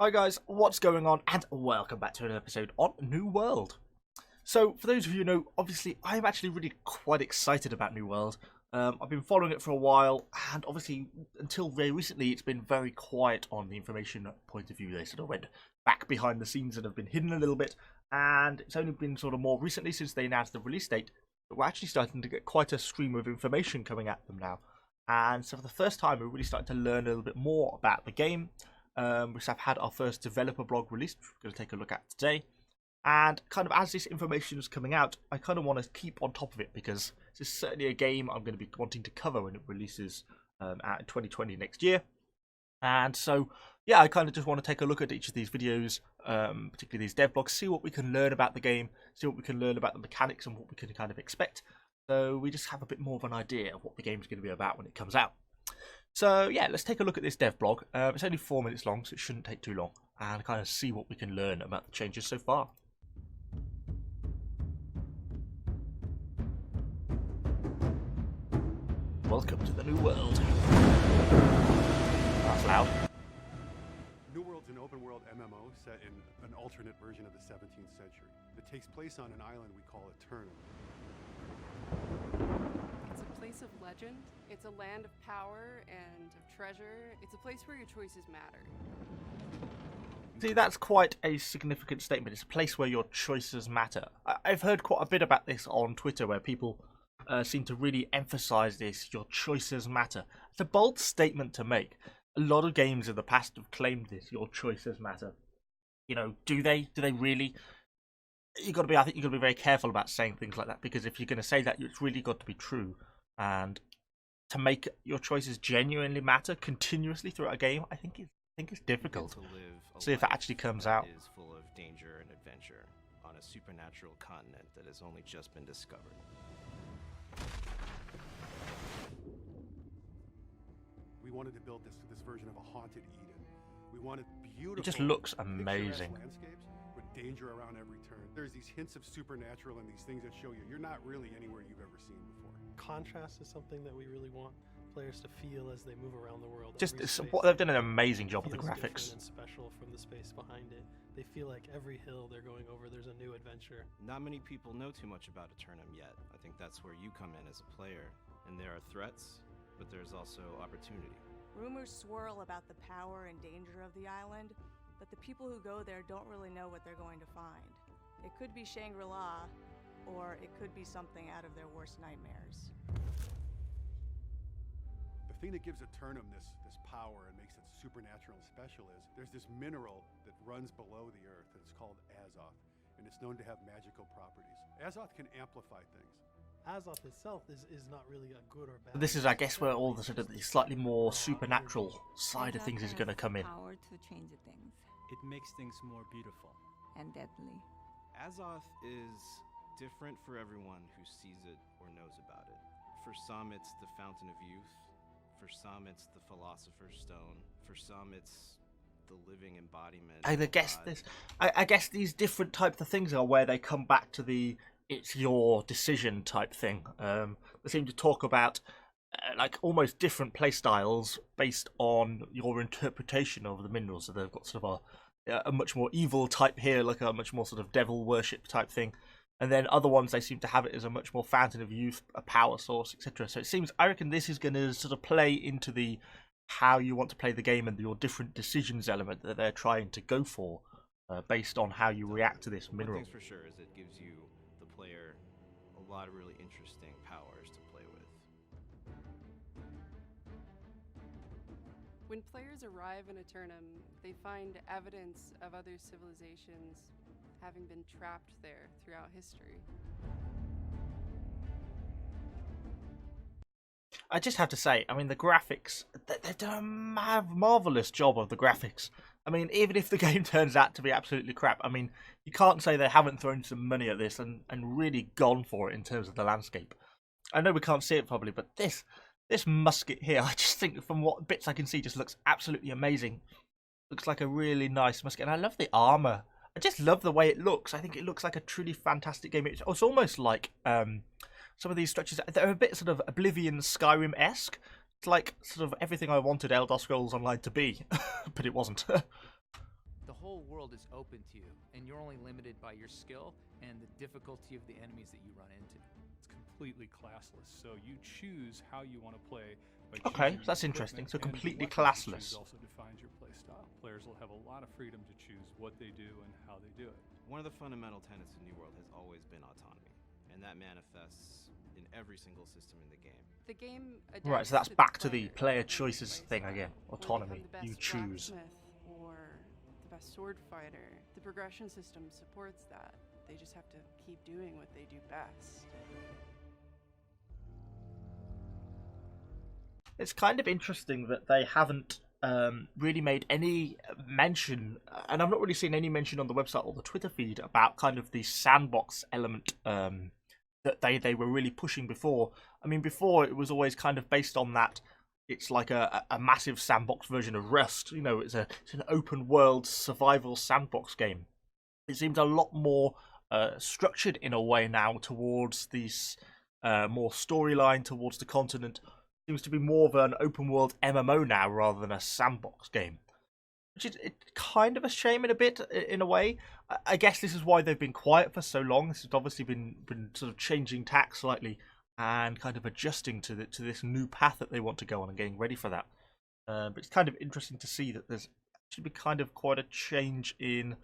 Hi guys, what's going on? And welcome back to another episode on New World. So, for those of you who know, obviously I'm actually really quite excited about New World. I've been following it for a while, and obviously until very recently it's been very quiet on the information point of view. They sort of went back behind the scenes and have been hidden a little bit, and it's only been sort of more recently since they announced the release date that we're actually starting to get quite a stream of information coming at them now. And so for the first time we're really starting to learn a little bit more about the game. Which I've had our first developer blog released, which we're going to take a look at today. And kind of as this information is coming out, I kind of want to keep on top of it because this is certainly a game I'm going to be wanting to cover when it releases out in 2020 next year. And so, yeah, I kind of just want to take a look at each of these videos, particularly these dev blogs, see what we can learn about the game, see what we can learn about the mechanics and what we can kind of expect. So we just have a bit more of an idea of what the game's going to be about when it comes out. So yeah, let's take a look at this dev blog. It's only 4 minutes long, so it shouldn't take too long, and kind of see what we can learn about the changes so far. Welcome to the New World. That's loud. New World's an open-world MMO set in an alternate version of the 17th century. It takes place on an island we call Eternum. It's a place of legend. It's a land of power and of treasure. It's a place where your choices matter. See, that's quite a significant statement. It's a place where your choices matter. I've heard quite a bit about this on Twitter where people seem to really emphasize this, your choices matter. It's a bold statement to make. A lot of games in the past have claimed this, your choices matter. You know, do they? Do they really? I think you've got to be very careful about saying things like that, because if you're going to say that, it's really got to be true. And to make your choices genuinely matter continuously throughout a game, I think it's difficult. See if it actually comes out. Is full of danger and adventure on a supernatural continent that has only just been discovered. We wanted to build this version of a haunted Eden. We wanted beautiful. It just looks picturesque amazing. landscapes with danger around every turn. There's these hints of supernatural and these things that show you're not really anywhere you've ever seen before. Contrast is something that we really want players to feel as they move around the world. Just Every space what they've done an amazing job with the feels graphics. different and special from the space behind it. They feel like every hill they're going over, there's a new adventure. Not many people know too much about Eternum yet. I think that's where you come in as a player. And there are threats, but there's also opportunity. Rumors swirl about the power and danger of the island, but the people who go there don't really know what they're going to find. It could be Shangri-La, or it could be something out of their worst nightmares. The thing that gives Eternum this power and makes it supernatural and special is there's this mineral that runs below the earth and it's called Azoth, and it's known to have magical properties. Azoth can amplify things. Azoth itself is not really a good or bad. This is, I guess, where all the sort of the slightly more supernatural side of things is going to come in. Power to change things It makes things more beautiful. and deadly. Azoth is different for everyone who sees it or knows about it. For some, it's the Fountain of Youth. For some, it's the Philosopher's Stone. For some, it's the living embodiment. I guess these different types of things are where they come back to the it's your decision type thing. They seem to talk about like almost different play styles based on your interpretation of the minerals. So they've got sort of a much more evil type here, like a much more sort of devil worship type thing. And then other ones, they seem to have it as a much more fountain of youth, a power source, etc. So it seems, I reckon this is going to sort of play into the how you want to play the game and your different decisions element that they're trying to go for based on how you react to this mineral. One thing's for sure is it gives you, the player, a lot of really interesting powers to play with. When players arrive in Eternum, they find evidence of other civilizations having been trapped there throughout history. I just have to say, I mean, the graphics, they've done a marvellous job of the graphics. I mean, even if the game turns out to be absolutely crap, I mean, you can't say they haven't thrown some money at this and really gone for it in terms of the landscape. I know we can't see it probably, but this musket here, I just think from what bits I can see, just looks absolutely amazing. Looks like a really nice musket, and I love the armour. I just love the way it looks. I think it looks like a truly fantastic game. It's almost like some of these structures, they're a bit sort of Oblivion, Skyrim-esque. It's like sort of everything I wanted Elder Scrolls Online to be, but it wasn't. whole world is open to you, and you're only limited by your skill and the difficulty of the enemies that you run into. It's completely classless, so you choose how you want to play. Okay, that's interesting. So completely classless. Also defines your play style. Players will have a lot of freedom to choose what they do and how they do it. One of the fundamental tenets of New World has always been autonomy, and that manifests in every single system in the game. The game Right, so that's back to the player choices thing again. Autonomy. You choose. Or the best sword fighter. The progression system supports that. They just have to keep doing what they do best. It's kind of interesting that they haven't really made any mention, and I've not really seen any mention on the website or the Twitter feed about kind of the sandbox element that they were really pushing before. I mean, before it was always kind of based on that. It's like a massive sandbox version of Rust. You know, it's an open world survival sandbox game. It seems a lot more structured in a way now towards this more storyline, towards the continent. Seems to be more of an open world MMO now rather than a sandbox game, which is kind of a shame in a way. I guess this is why they've been quiet for so long. This has obviously been sort of changing tack slightly and kind of adjusting to this new path that they want to go on and getting ready for that. But it's kind of interesting to see that there's actually been kind of quite a change in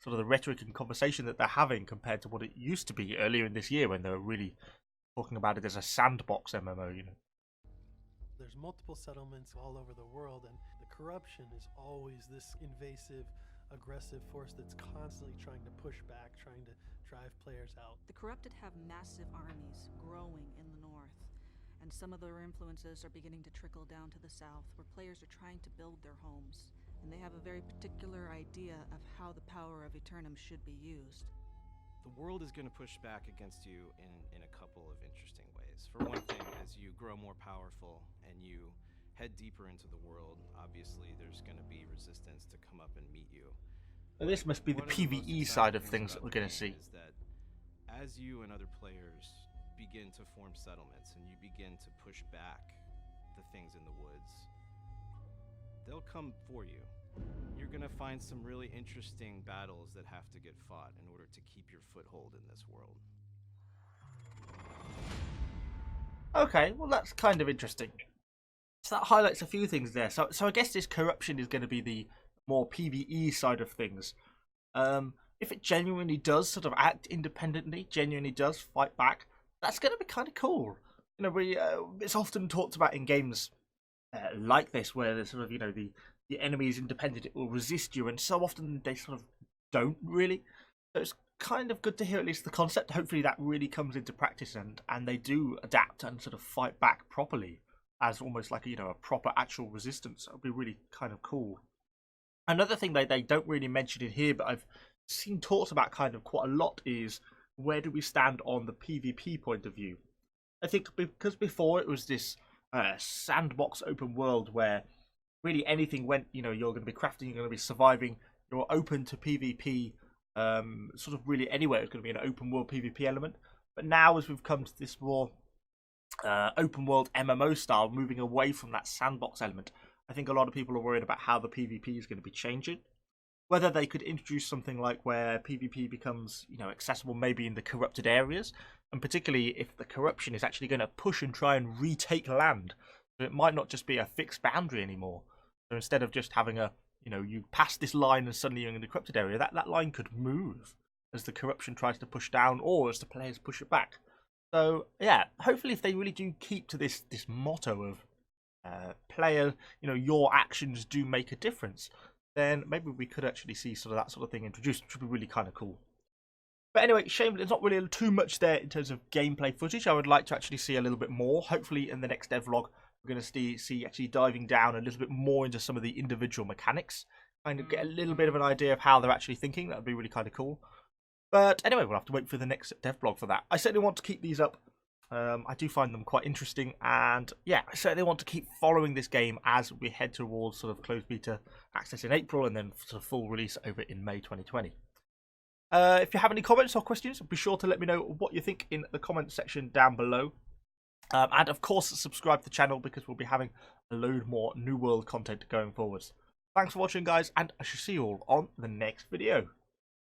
sort of the rhetoric and conversation that they're having compared to what it used to be earlier in this year when they were really talking about it as a sandbox MMO, you know. There's multiple settlements all over the world, and the corruption is always this invasive, aggressive force that's constantly trying to push back, trying to drive players out. The corrupted have massive armies growing in the north, and some of their influences are beginning to trickle down to the south, where players are trying to build their homes, and they have a very particular idea of how the power of Eternum should be used. The world is going to push back against you in a couple of interesting ways. For one thing, as you grow more powerful and you head deeper into the world, obviously there's going to be resistance to come up and meet you. And this must be the PvE side of things that we're going to see. Is that as you and other players begin to form settlements and you begin to push back the things in the woods, they'll come for you. You're going to find some really interesting battles that have to get fought in order to keep your foothold in this world. Okay, well that's kind of interesting. So that highlights a few things there. So I guess this corruption is going to be the more PvE side of things. If it genuinely does sort of act independently, genuinely does fight back, that's going to be kind of cool. You know, it's often talked about in games like this, where there's sort of, you know, the enemy is independent, it will resist you, and so often they sort of don't really. So it's kind of good to hear at least the concept. Hopefully that really comes into practice and they do adapt and sort of fight back properly as almost like, you know, a proper actual resistance. That would be really kind of cool. Another thing they don't really mention in here, but I've seen talked about kind of quite a lot, is where do we stand on the PvP point of view. I think because before it was this sandbox open world where really anything went, you know, you're going to be crafting, you're going to be surviving, you're open to PvP, sort of really anywhere. It's going to be an open world PvP element. But now as we've come to this more open world MMO style, moving away from that sandbox element, I think a lot of people are worried about how the PvP is going to be changing. Whether they could introduce something like where PvP becomes, you know, accessible maybe in the corrupted areas, and particularly if the corruption is actually going to push and try and retake land. So it might not just be a fixed boundary anymore. So instead of just having a, you know, you pass this line and suddenly you're in the corrupted area, that line could move as the corruption tries to push down or as the players push it back. So yeah, hopefully if they really do keep to this motto of player, you know, your actions do make a difference, then maybe we could actually see sort of that sort of thing introduced, which would be really kind of cool. But anyway, shame there's not really too much there in terms of gameplay footage. I would like to actually see a little bit more. Hopefully in the next devlog, we're going to see actually diving down a little bit more into some of the individual mechanics, kind of get a little bit of an idea of how they're actually thinking. That would be really kind of cool. But anyway, we'll have to wait for the next devlog for that. I certainly want to keep these up. I do find them quite interesting, and yeah, I certainly want to keep following this game as we head towards sort of closed beta access in April and then sort of full release over in May 2020. If you have any comments or questions, be sure to let me know what you think in the comment section down below. And of course, subscribe to the channel because we'll be having a load more New World content going forwards. Thanks for watching, guys, and I shall see you all on the next video.